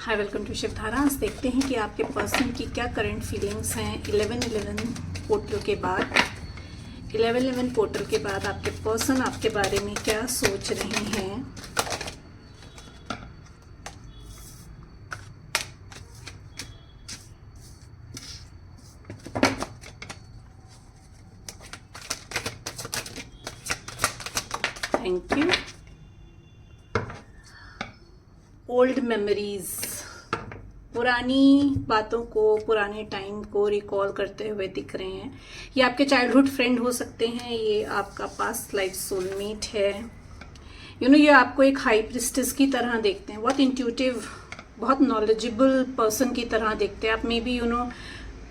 Hi, welcome to Shivdhara. आज देखते हैं कि आपके पर्सन की क्या करंट फीलिंग्स हैं 11/11 पोर्टल के बाद। 11/11 पोर्टल के बाद आपके पर्सन आपके बारे में क्या सोच रहे हैं। Thank you. ओल्ड मेमोरीज, पुरानी बातों को, पुराने टाइम को रिकॉल करते हुए दिख रहे हैं। ये आपके चाइल्डहुड फ्रेंड हो सकते हैं, ये आपका पास्ट लाइफ सोलमेट है। ये आपको एक हाई प्रिस्टेस की तरह देखते हैं, बहुत इंट्यूटिव, बहुत नॉलेजेबल पर्सन की तरह देखते हैं। आप मे बी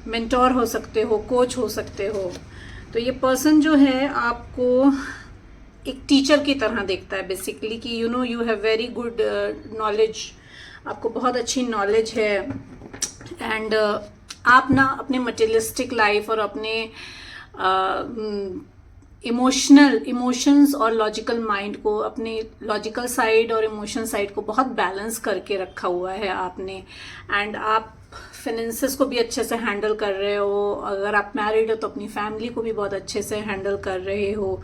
मेंटोर हो सकते हो, कोच हो सकते हो। तो ये पर्सन जो है आपको एक टीचर की तरह देखता है बेसिकली, कि you have very good knowledge, आपको बहुत अच्छी नॉलेज है। एंड आप ना अपने मटेरियलिस्टिक लाइफ और अपने इमोशंस और लॉजिकल माइंड को, अपने लॉजिकल साइड और इमोशन साइड को बहुत बैलेंस करके रखा हुआ है आपने। एंड आप फाइनेंसेस को भी अच्छे से हैंडल कर रहे हो। अगर आप मैरिड हो तो अपनी फैमिली को भी बहुत अच्छे से हैंडल कर रहे हो।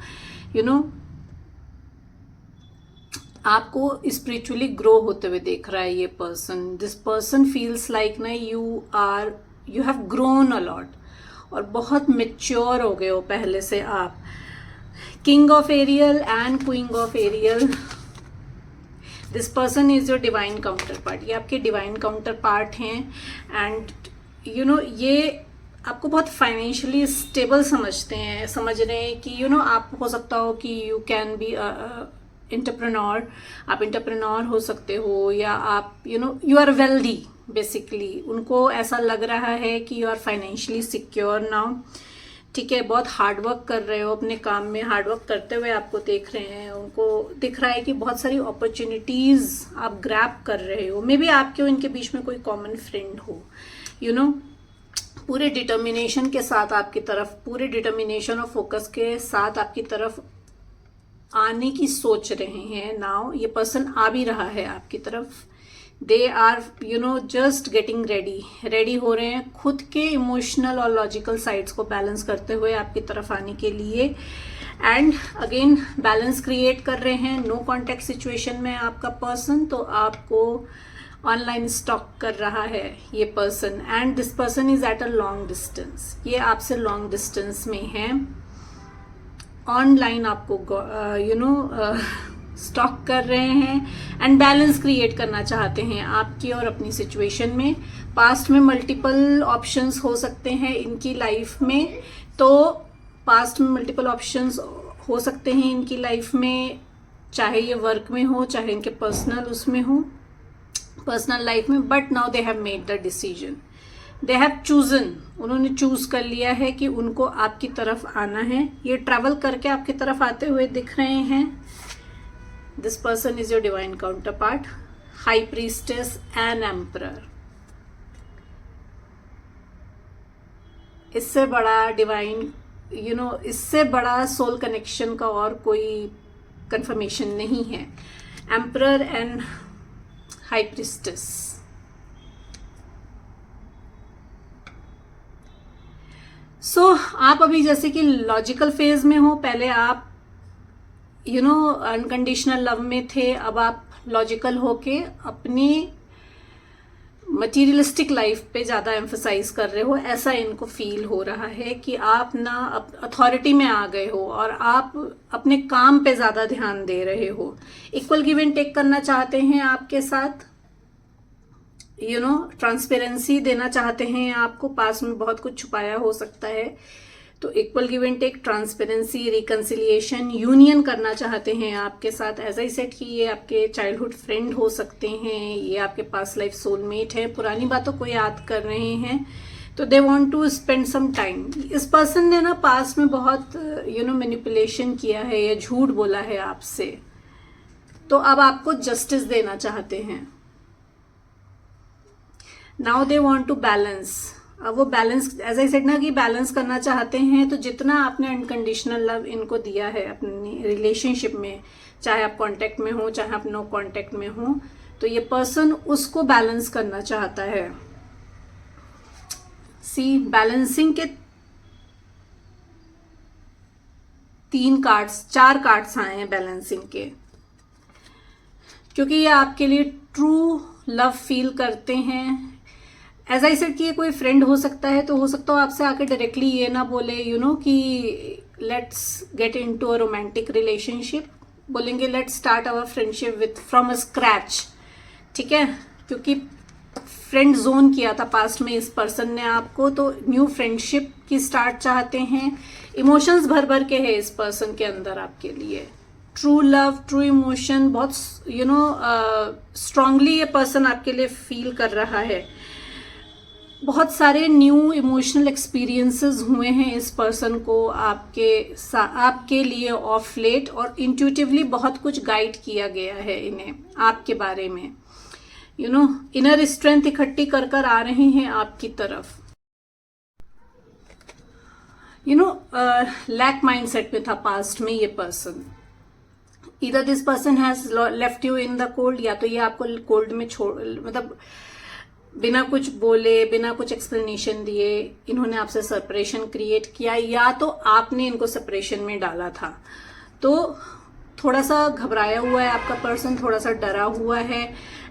आपको स्पिरिचुअली ग्रो होते हुए देख रहा है ये person. This person feels like ना you have grown a lot और बहुत मेच्योर हो गए हो पहले से आप। King of aerial and queen of aerial, this person is your divine counterpart. ये आपके डिवाइन काउंटर पार्ट हैं। एंड ये आपको बहुत फाइनेंशियली स्टेबल समझ रहे हैं कि आप हो सकता हो कि यू कैन बी इंटरप्रेन्योर, आप इंटरप्रेन्योर हो सकते हो, या आप यू आर वेल्दी बेसिकली। उनको ऐसा लग रहा है कि you are financially secure now. ठीक है, बहुत हार्डवर्क कर रहे हो अपने काम में, हार्डवर्क करते हुए आपको देख रहे हैं। उनको दिख रहा है कि बहुत सारी अपॉर्चुनिटीज आप ग्रैब कर रहे हो। मे बी आपके इनके बीच में कोई कॉमन फ्रेंड हो। पूरे डिटर्मिनेशन के साथ आपकी तरफ, पूरे डिटर्मिनेशन और फोकस के साथ आपकी तरफ आने की सोच रहे हैं। नाउ ये पर्सन आ भी रहा है आपकी तरफ। They are just getting ready हो रहे हैं खुद के इमोशनल और लॉजिकल साइड्स को बैलेंस करते हुए आपकी तरफ आने के लिए। एंड अगेन बैलेंस क्रिएट कर रहे हैं। नो कॉन्टेक्ट सिचुएशन में आपका पर्सन तो आपको ऑनलाइन स्टॉक कर रहा है ये person. And this person is at a long distance. ये आपसे लॉन्ग डिस्टेंस में है, ऑनलाइन आपको स्टॉक कर रहे हैं एंड बैलेंस क्रिएट करना चाहते हैं आपकी और अपनी सिचुएशन में। पास्ट में मल्टीपल ऑप्शंस हो सकते हैं इनकी लाइफ में, तो पास्ट में मल्टीपल ऑप्शंस हो सकते हैं इनकी लाइफ में, चाहे ये वर्क में हो, चाहे इनके पर्सनल लाइफ में। But now they have made the decision, they have chosen. उन्होंने चूज कर लिया है कि उनको आपकी तरफ आना है। ये ट्रैवल करके आपकी तरफ आते हुए दिख रहे हैं। This person is your divine counter part, high priestess and emperor. इससे बड़ा डिवाइन इससे बड़ा सोल कनेक्शन का और कोई कंफर्मेशन नहीं है। Emperor and high priestess. आप अभी जैसे कि लॉजिकल फेज में हो। पहले आप अनकंडीशनल लव में थे, अब आप लॉजिकल होके अपनी मटेरियलिस्टिक लाइफ पे ज्यादा एम्फसाइज कर रहे हो। ऐसा इनको फील हो रहा है कि आप ना अथॉरिटी में आ गए हो और आप अपने काम पे ज्यादा ध्यान दे रहे हो। इक्वल गिव एंड टेक करना चाहते हैं आपके साथ। ट्रांसपेरेंसी देना चाहते हैं आपको। पास में बहुत कुछ छुपाया हो सकता है, तो equal give and take, transparency, reconciliation, union करना चाहते हैं आपके साथ। एज आई सेड कि ये आपके चाइल्डहुड फ्रेंड हो सकते हैं, ये आपके पास लाइफ सोलमेट है। पुरानी बातों को याद कर रहे हैं, तो they want to spend some time. इस पर्सन ने ना पास में बहुत मैनिपुलेशन किया है या झूठ बोला है आपसे, तो अब आपको जस्टिस देना चाहते हैं। Now they want to balance. अब वो बैलेंस, एज आई सेड ना कि बैलेंस करना चाहते हैं। तो जितना आपने अनकंडीशनल लव इनको दिया है अपनी रिलेशनशिप में, चाहे आप कांटेक्ट में हो, चाहे आप नो कांटेक्ट में हो, तो ये पर्सन उसको बैलेंस करना चाहता है। सी बैलेंसिंग के 4 कार्ड्स आए हैं बैलेंसिंग के, क्योंकि ये आपके लिए ट्रू लव फील करते हैं। एज आई सेड कि ये कोई फ्रेंड हो सकता है, तो हो सकता हो आपसे आके डायरेक्टली ये ना बोले कि let's get into a romantic relationship, बोलेंगे let's start our friendship with from a scratch, ठीक है, क्योंकि फ्रेंड जोन किया था पास्ट में इस पर्सन ने आपको, तो न्यू फ्रेंडशिप की स्टार्ट चाहते हैं। इमोशंस भर भर के है इस पर्सन के अंदर आपके लिए, ट्रू लव, ट्रू इमोशन, बहुत स्ट्रांगली ये पर्सन आपके लिए फील कर रहा है। बहुत सारे न्यू इमोशनल एक्सपीरियंसेस हुए हैं इस पर्सन को आपके लिए ऑफ लेट, और इंट्यूटिवली बहुत कुछ गाइड किया गया है इन्हें आपके बारे में। इनर स्ट्रेंथ इकट्ठी कर कर आ रहे हैं आपकी तरफ। लैक माइंडसेट में था पास्ट में ये पर्सन। इधर this person has left you in the cold, या तो ये आपको कोल्ड में मतलब बिना कुछ बोले, बिना कुछ एक्सप्लेनेशन दिए इन्होंने आपसे सेपरेशन क्रिएट किया, या तो आपने इनको सेपरेशन में डाला था। तो थोड़ा सा घबराया हुआ है आपका पर्सन, थोड़ा सा डरा हुआ है,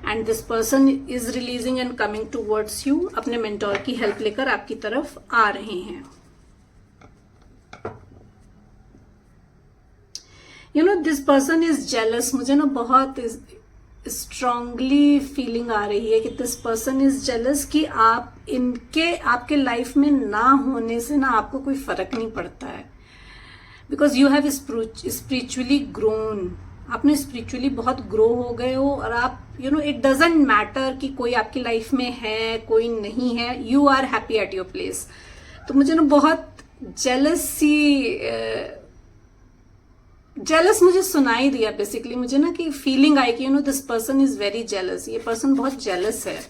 and this person is releasing and coming towards you. अपने मेंटोर की हेल्प लेकर आपकी तरफ आ रहे हैं। This person is jealous. मुझे ना बहुत स्ट्रांगली फीलिंग आ रही है कि दिस पर्सन इज जेलस, कि आपके लाइफ में ना होने से ना आपको कोई फर्क नहीं पड़ता है, because you have spiritually grown. आपने स्पिरिचुअली बहुत ग्रो हो गए हो, और आप इट डजेंट मैटर कि कोई आपकी लाइफ में है कोई नहीं है, you are happy at your place. तो मुझे ना बहुत जेलस मुझे सुनाई दिया बेसिकली, मुझे ना कि फीलिंग आई कि this person is very jealous. ये पर्सन बहुत जेलस है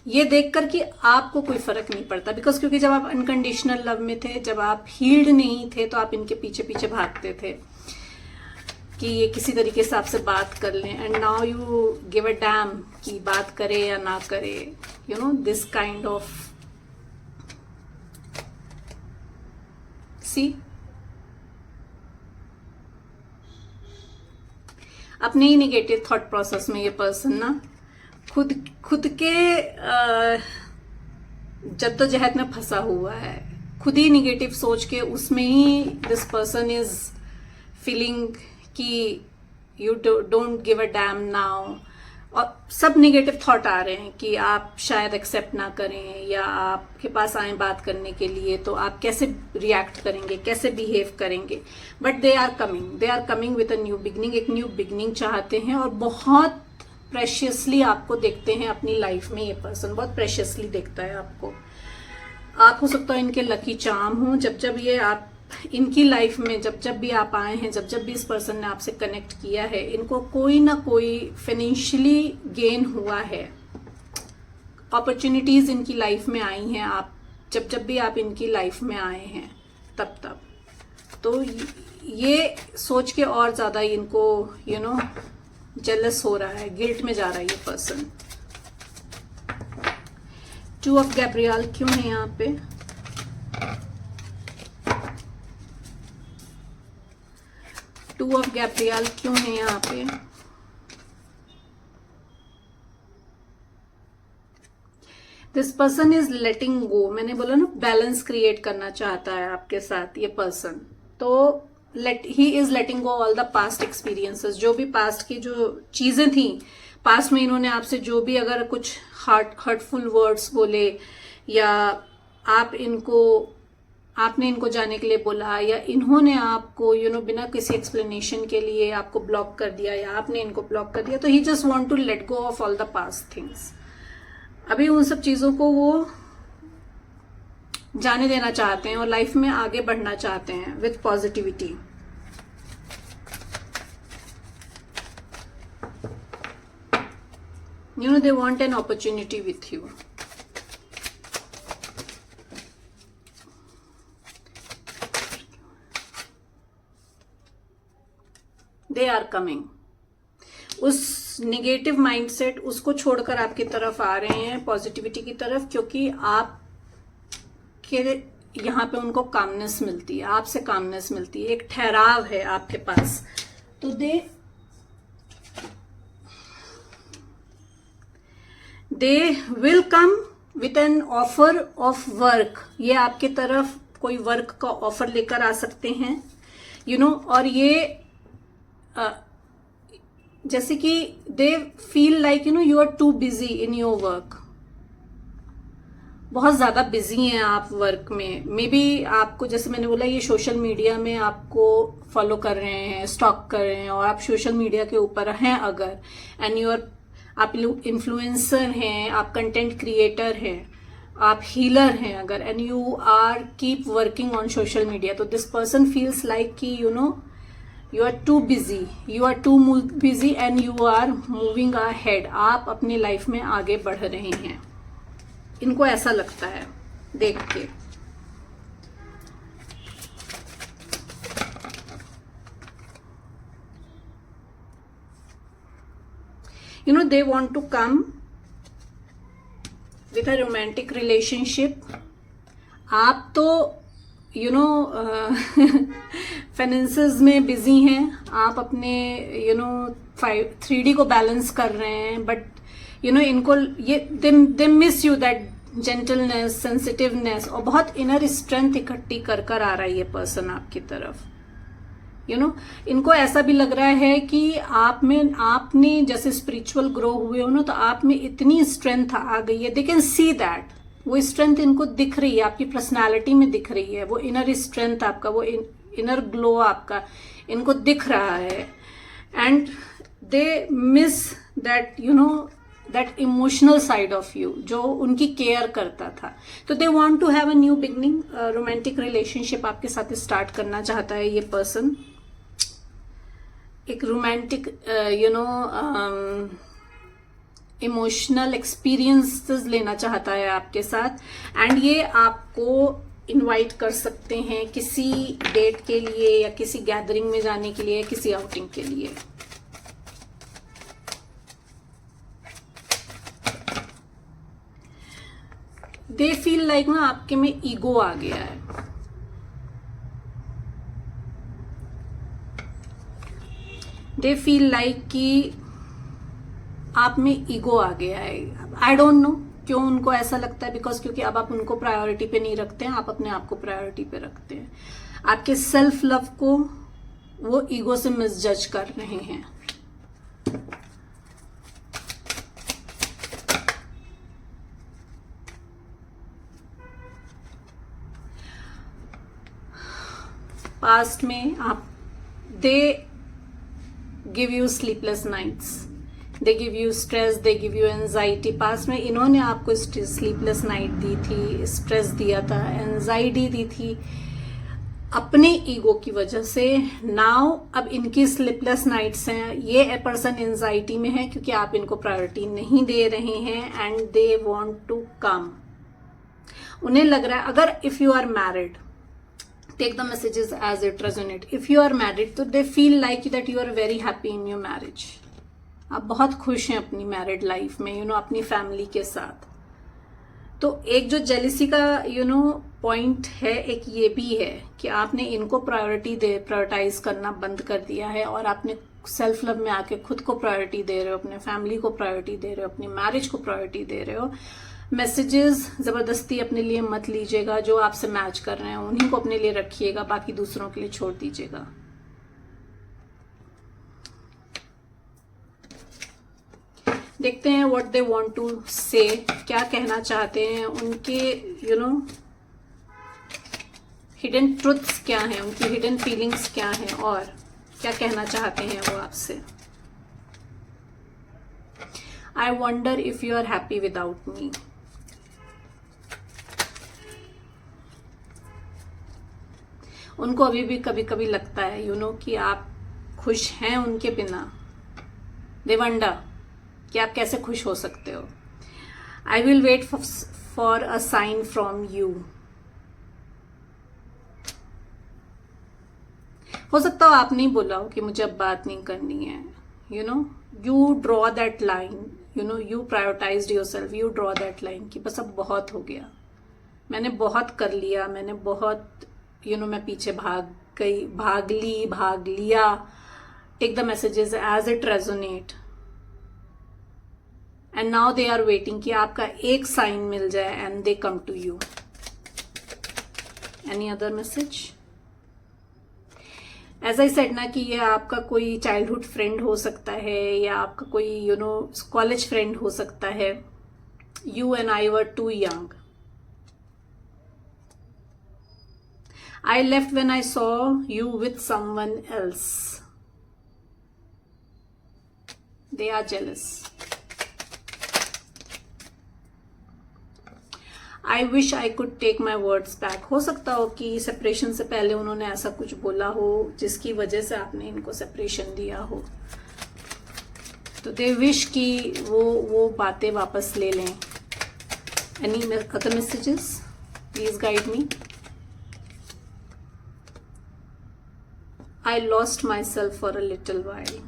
ये देखकर कि आपको कोई फर्क नहीं पड़ता, बिकॉज क्योंकि जब आप अनकंडीशनल लव में थे, जब आप हील्ड नहीं थे, तो आप इनके पीछे पीछे भागते थे कि ये किसी तरीके से आपसे बात कर लें, and now you give a dam कि बात करे या ना करे, दिस काइंड ऑफ सी। अपने ही निगेटिव थॉट प्रोसेस में ये पर्सन ना खुद के जद्दोजहद में फंसा हुआ है, खुद ही निगेटिव सोच के उसमें ही दिस पर्सन इज फीलिंग कि you don't give a dam now, और सब निगेटिव थॉट आ रहे हैं कि आप शायद एक्सेप्ट ना करें, या आपके पास आए बात करने के लिए तो आप कैसे रिएक्ट करेंगे, कैसे बिहेव करेंगे। But they are coming with a new beginning. एक न्यू बिगनिंग चाहते हैं, और बहुत प्रेशियसली आपको देखते हैं अपनी लाइफ में। ये पर्सन बहुत प्रेशियसली देखता है आपको। आप हो सकता है इनके लकी चार्म हो। जब ये आप इनकी लाइफ में जब भी आप आए हैं, जब भी इस पर्सन ने आपसे कनेक्ट किया है, इनको कोई ना कोई फाइनेंशियली गेन हुआ है, अपॉर्चुनिटीज इनकी लाइफ में आई हैं। आप जब भी आप इनकी लाइफ में आए हैं तब तो ये सोच के और ज्यादा इनको जेलस हो रहा है, गिल्ट में जा रहा है ये पर्सन। 2 ऑफ गैब्रियल क्यों है यहाँ पे? टू ऑफ गैब्रियल क्यों है यहाँ पे? दिस पर्सन इज लेटिंग गो। मैंने बोला ना बैलेंस क्रिएट करना चाहता है आपके साथ ये पर्सन, तो he is letting go all the past experiences. जो भी पास्ट की जो चीजें थी, पास्ट में इन्होंने आपसे जो भी अगर कुछ हर्टफुल वर्ड्स बोले, या आपने इनको जाने के लिए बोला, या इन्होंने आपको बिना किसी एक्सप्लेनेशन के लिए आपको ब्लॉक कर दिया, या आपने इनको ब्लॉक कर दिया, तो he just want to let go of all the past things. अभी उन सब चीजों को वो जाने देना चाहते हैं और लाइफ में आगे बढ़ना चाहते हैं with positivity. they want an opportunity with you. They are coming. उस नेगेटिव माइंडसेट उसको छोड़कर आपकी तरफ आ रहे हैं, पॉजिटिविटी की तरफ, क्योंकि आप के यहाँ पे उनको कामनेस मिलती है, आपसे कामनेस मिलती है, एक ठहराव है आपके पास। तो they will come with an offer of work. ये आपके तरफ कोई वर्क का ऑफर लेकर आ सकते हैं, और ये जैसे कि they feel like you are too busy in your work. बहुत ज़्यादा बिजी हैं आप वर्क में। मे बी आपको, जैसे मैंने बोला, ये सोशल मीडिया में आपको फॉलो कर रहे हैं, स्टॉक कर रहे हैं, और आप सोशल मीडिया के ऊपर हैं अगर, एंड आप इन्फ्लुएंसर हैं, आप कंटेंट क्रिएटर हैं, आप हीलर हैं अगर, and you are keep working on social media, तो दिस पर्सन फील्स लाइक कि you are too busy and you are moving ahead। आप अपनी लाइफ में आगे बढ़ रहे हैं, इनको ऐसा लगता है देख के। they want to come with a romantic relationship। आप तो फाइनेंसेस में बिजी हैं, आप अपने 3D को बैलेंस कर रहे हैं, बट इनको ये they miss you that gentleness, sensitiveness, और बहुत इनर स्ट्रेंथ इकट्ठी कर आ रहा है ये पर्सन आपकी तरफ। इनको ऐसा भी लग रहा है कि आपने जैसे स्पिरिचुअल ग्रो हुए हो ना, तो आप में इतनी स्ट्रेंथ आ गई है, दे कैन सी दैट। वो स्ट्रेंथ इनको दिख रही है, आपकी पर्सनालिटी में दिख रही है, वो इनर स्ट्रेंथ आपका, वो इनर ग्लो आपका इनको दिख रहा है। And they miss that that emotional side of you जो उनकी केयर करता था। तो they want to have a new beginning, romantic relationship आपके साथ स्टार्ट करना चाहता है ये पर्सन। एक रोमांटिक इमोशनल एक्सपीरियंसेस लेना चाहता है आपके साथ, एंड ये आपको इनवाइट कर सकते हैं किसी डेट के लिए, या किसी गैदरिंग में जाने के लिए, या किसी आउटिंग के लिए। दे फील लाइक ना आपके में ईगो आ गया है। दे फील लाइक कि आप में ईगो आ गया है। आई डोंट नो क्यों उनको ऐसा लगता है, बिकॉज क्योंकि अब आप उनको प्रायोरिटी पे नहीं रखते हैं, आप अपने आप को प्रायोरिटी पे रखते हैं। आपके सेल्फ लव को वो ईगो से मिसजज कर रहे हैं। पास्ट में they give you sleepless nights, they give you stress, they give you anxiety. Past में इन्होंने आपको स्लीपलेस नाइट दी थी, स्ट्रेस दिया था, एंजाइटी दी थी अपने ईगो की वजह से। नाउ अब इनकी स्लीपलेस नाइट्स हैं, ये पर्सन एंजाइटी में है क्योंकि आप इनको प्रायोरिटी नहीं दे रहे हैं, and they want to come. उन्हें लग रहा है, अगर if you are married, take the messages as it resonate, if you are married, तो they feel like that you are very happy in your marriage। आप बहुत खुश हैं अपनी मैरिड लाइफ में, अपनी फैमिली के साथ। तो एक जो जेलिसी का पॉइंट है, एक ये भी है कि आपने इनको प्रायोरिटाइज करना बंद कर दिया है, और आपने सेल्फ लव में आके खुद को प्रायोरिटी दे रहे हो, अपने फैमिली को प्रायोरिटी दे रहे हो, अपनी मैरिज को प्रायोरिटी दे रहे हो। मैसेजेस जबरदस्ती अपने लिए मत लीजिएगा, जो आपसे मैच कर रहे हैं उन्हीं को अपने लिए रखिएगा, बाकी दूसरों के लिए छोड़ दीजिएगा। देखते हैं व्हाट दे वांट टू से, क्या कहना चाहते हैं, उनके हिडन ट्रुथ्स क्या हैं, उनकी हिडन फीलिंग्स क्या हैं, और क्या कहना चाहते हैं वो आपसे। I wonder if you are happy without me. उनको अभी भी कभी कभी लगता है कि आप खुश हैं उनके बिना। दे वंडर कि आप कैसे खुश हो सकते हो। I will wait for a sign from you. हो सकता हो आप नहीं बोला हो कि मुझे अब बात नहीं करनी है, you know, you draw that line, you know, you prioritized yourself, you draw that line कि बस अब बहुत हो गया, मैंने बहुत कर लिया, मैंने बहुत, you know, मैं पीछे भाग गई, भाग लिया. Take the messages as it resonate. And now they are waiting कि आपका एक साइन मिल जाए and they come to you. Any other message? As I said ना कि ये आपका कोई चाइल्डहुड फ्रेंड हो सकता है या आपका कोई यू नो कॉलेज फ्रेंड हो सकता है. You and I were too young. I left when I saw you with someone else. They are jealous. I wish I could take my words back. हो सकता हो कि सेपरेशन से पहले उन्होंने ऐसा कुछ बोला हो जिसकी वजह से आपने इनको सेपरेशन दिया हो. तो दे विश कि वो बातें वापस ले लें. Any other messages? Please guide me. I lost myself for a little while.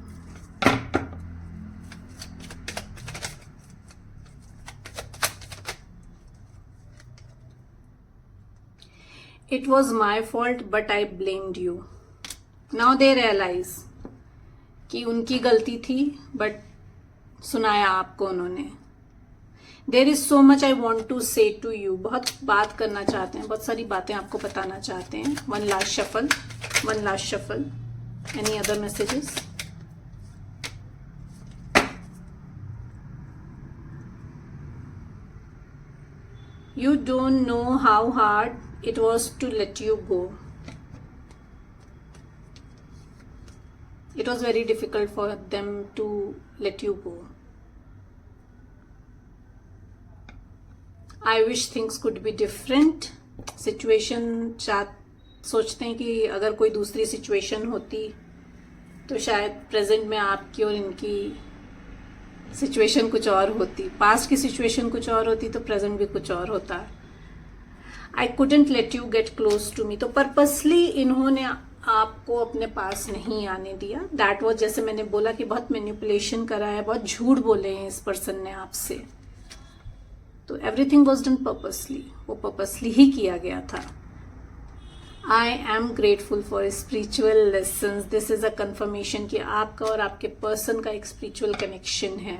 It was my fault, but I blamed you. Now they realize कि उनकी गलती थी, but सुनाया आपको उन्होंने. There is so much I want to say to you. बहुत बात करना चाहते हैं, बहुत सारी बातें आपको बताना चाहते हैं. One last shuffle. Any other messages? You don't know how hard it was to let you go. It was very difficult for them to let you go. I wish things could be different. Situation सोचते हैं कि अगर कोई दूसरी situation होती तो शायद present में आपकी और इनकी सिचुएशन कुछ और होती. पास्ट की सिचुएशन कुछ और होती तो प्रेजेंट भी कुछ और होता. I couldn't let you get close to me. तो पर्पसली इन्होंने आपको अपने पास नहीं आने दिया. दैट वॉज, जैसे मैंने बोला कि बहुत मैनिपुलेशन करा है, बहुत झूठ बोले हैं इस पर्सन ने आपसे. तो एवरीथिंग वॉज डन पर्पसली, वो पर्पसली ही किया गया था. I am grateful for spiritual lessons. This is a confirmation कि आपका और आपके पर्सन का एक स्पिरिचुअल कनेक्शन है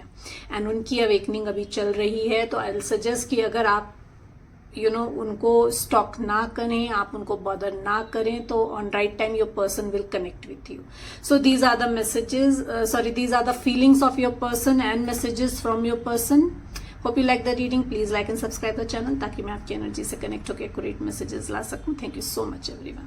एंड उनकी अवेकनिंग अभी चल रही है. तो आई विल सजेस्ट कि अगर आप उनको स्टॉक ना करें, आप उनको बॉदर ना करें, तो on right time your person will connect with you. So these are the messages, these are the feelings of your person and messages from your person. Hope you like the reading. Please like and subscribe the channel ताकि मैं आपकी energy से connect होकर accurate messages ला सकूं. Thank you so much everyone.